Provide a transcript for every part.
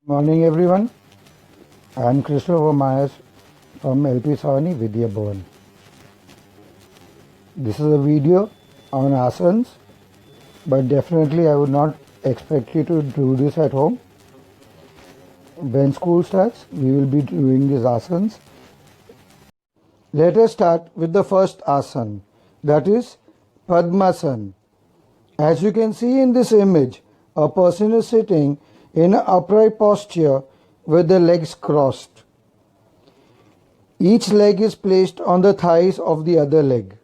Morning everyone, I am Christopher Myers from LP Savani Vidya Bhavan. This is a video on asanas, but definitely I would not expect you to do this at home. When school starts, we will be doing these asanas. Let us start with the first asana, that is Padmasana. As you can see in this image, a person is sitting in an upright posture with the legs crossed. Each leg is placed on the thighs of the other leg.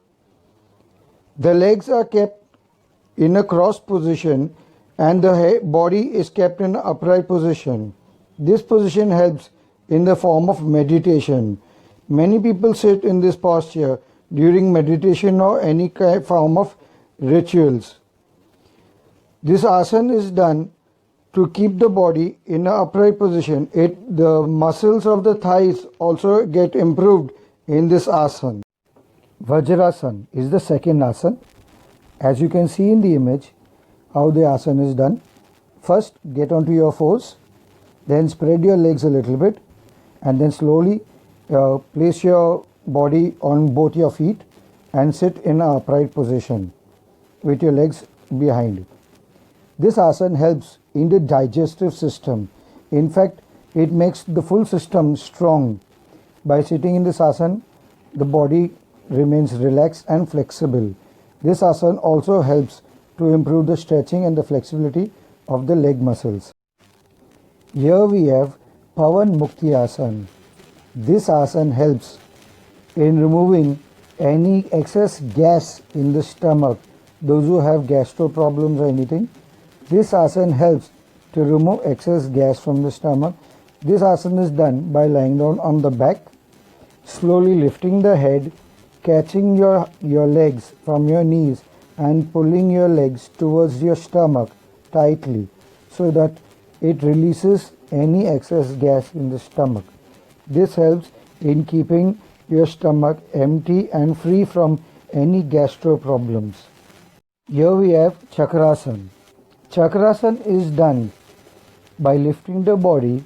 The legs are kept in a crossed position and the body is kept in an upright position. This position helps in the form of meditation. Many people sit in this posture during meditation or any form of rituals. This asana is done to keep the body in an upright position. The muscles of the thighs also get improved in this asana. Vajrasana is the second asana. As you can see in the image, how the asana is done. First, get onto your fours, then spread your legs a little bit, and then slowly place your body on both your feet and sit in an upright position with your legs behind. This asana helps in the digestive system. In fact, it makes the full system strong. By sitting in this asana, the body remains relaxed and flexible. This asana also helps to improve the stretching and the flexibility of the leg muscles. Here we have Pavan Mukti Asana. This asana helps in removing any excess gas in the stomach. Those who have gastro problems or anything, this asana helps to remove excess gas from the stomach. This asana is done by lying down on the back, slowly lifting the head, catching your legs from your knees and pulling your legs towards your stomach tightly so that it releases any excess gas in the stomach. This helps in keeping your stomach empty and free from any gastro problems. Here we have Chakrasana. Chakrasana is done by lifting the body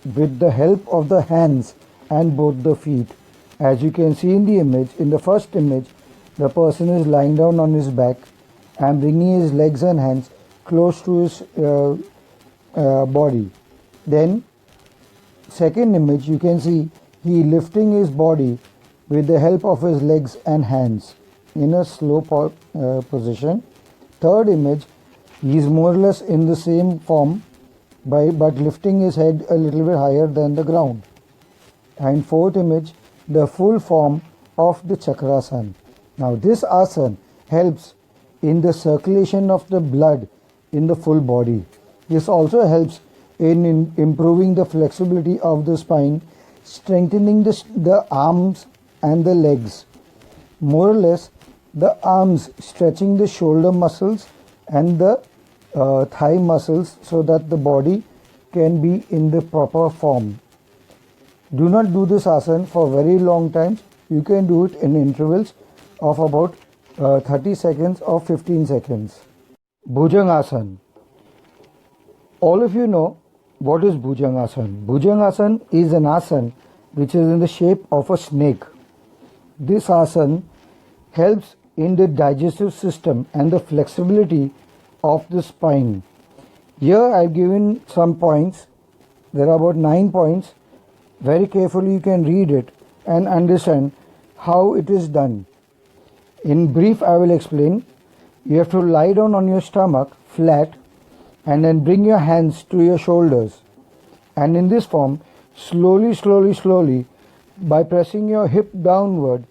with the help of the hands and both the feet. As you can see in the image, in the first image, the person is lying down on his back and bringing his legs and hands close to his body. Then, second image, you can see he lifting his body with the help of his legs and hands in a slow position. Third image, he is more or less in the same form but lifting his head a little bit higher than the ground. And fourth image, the full form of the Chakrasana. Now this asana helps in the circulation of the blood in the full body. This also helps in improving the flexibility of the spine, strengthening the arms and the legs. More or less, the arms stretching the shoulder muscles and the thigh muscles so that the body can be in the proper form. Do not do this asana for very long times. You can do it in intervals of about 30 seconds or 15 seconds. Bhujangasana. All of you know what is Bhujangasana. Bhujangasana is an asana which is in the shape of a snake. This asana helps in the digestive system and the flexibility of the spine. Here I have given some points. There are about 9 points. Very carefully you can read it and understand how it is done. In brief, I will explain. You have to lie down on your stomach flat and then bring your hands to your shoulders. And in this form, slowly, by pressing your hip downward,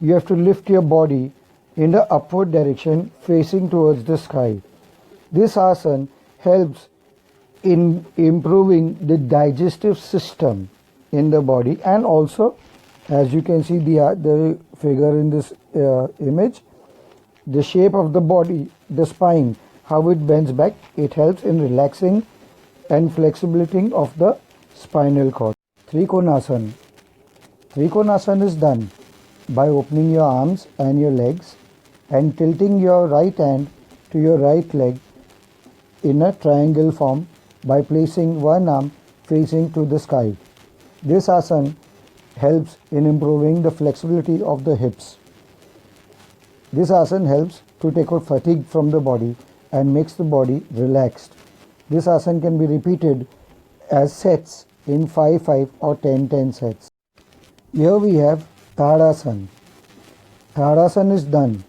you have to lift your body in the upward direction facing towards the sky. This asana helps in improving the digestive system in the body, and also, as you can see the figure in this image, the shape of the body, the spine, how it bends back, it helps in relaxing and flexibility of the spinal cord. Trikonasana. Trikonasana is done by opening your arms and your legs and tilting your right hand to your right leg in a triangle form by placing one arm facing to the sky. This asana helps in improving the flexibility of the hips. This asana helps to take out fatigue from the body and makes the body relaxed. This asana can be repeated as sets in 5-5 or 10-10 sets. Here we have Tadasana. Tadasana is done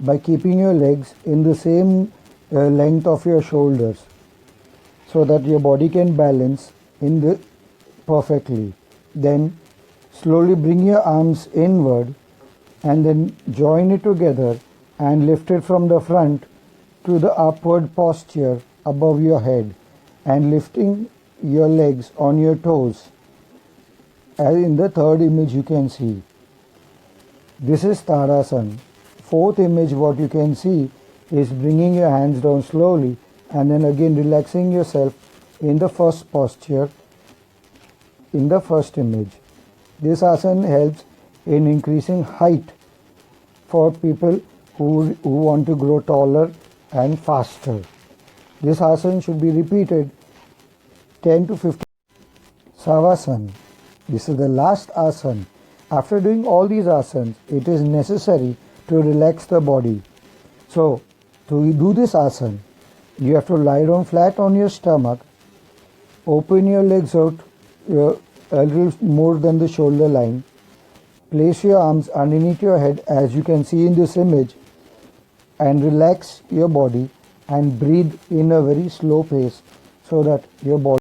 by keeping your legs in the same length of your shoulders so that your body can balance perfectly. Then slowly bring your arms inward and then join it together and lift it from the front to the upward posture above your head and lifting your legs on your toes, as in the third image you can see. This is Tadasana. Fourth image what you can see is bringing your hands down slowly and then again relaxing yourself in the first posture in the first image. This asana helps in increasing height for people who want to grow taller and faster. This asana should be repeated 10 to 15. Savasana. This is the last asana. After doing all these asanas, it is necessary to relax the body. So, to do this asana, you have to lie down flat on your stomach, open your legs out a little more than the shoulder line, place your arms underneath your head as you can see in this image, and relax your body and breathe in a very slow pace so that your body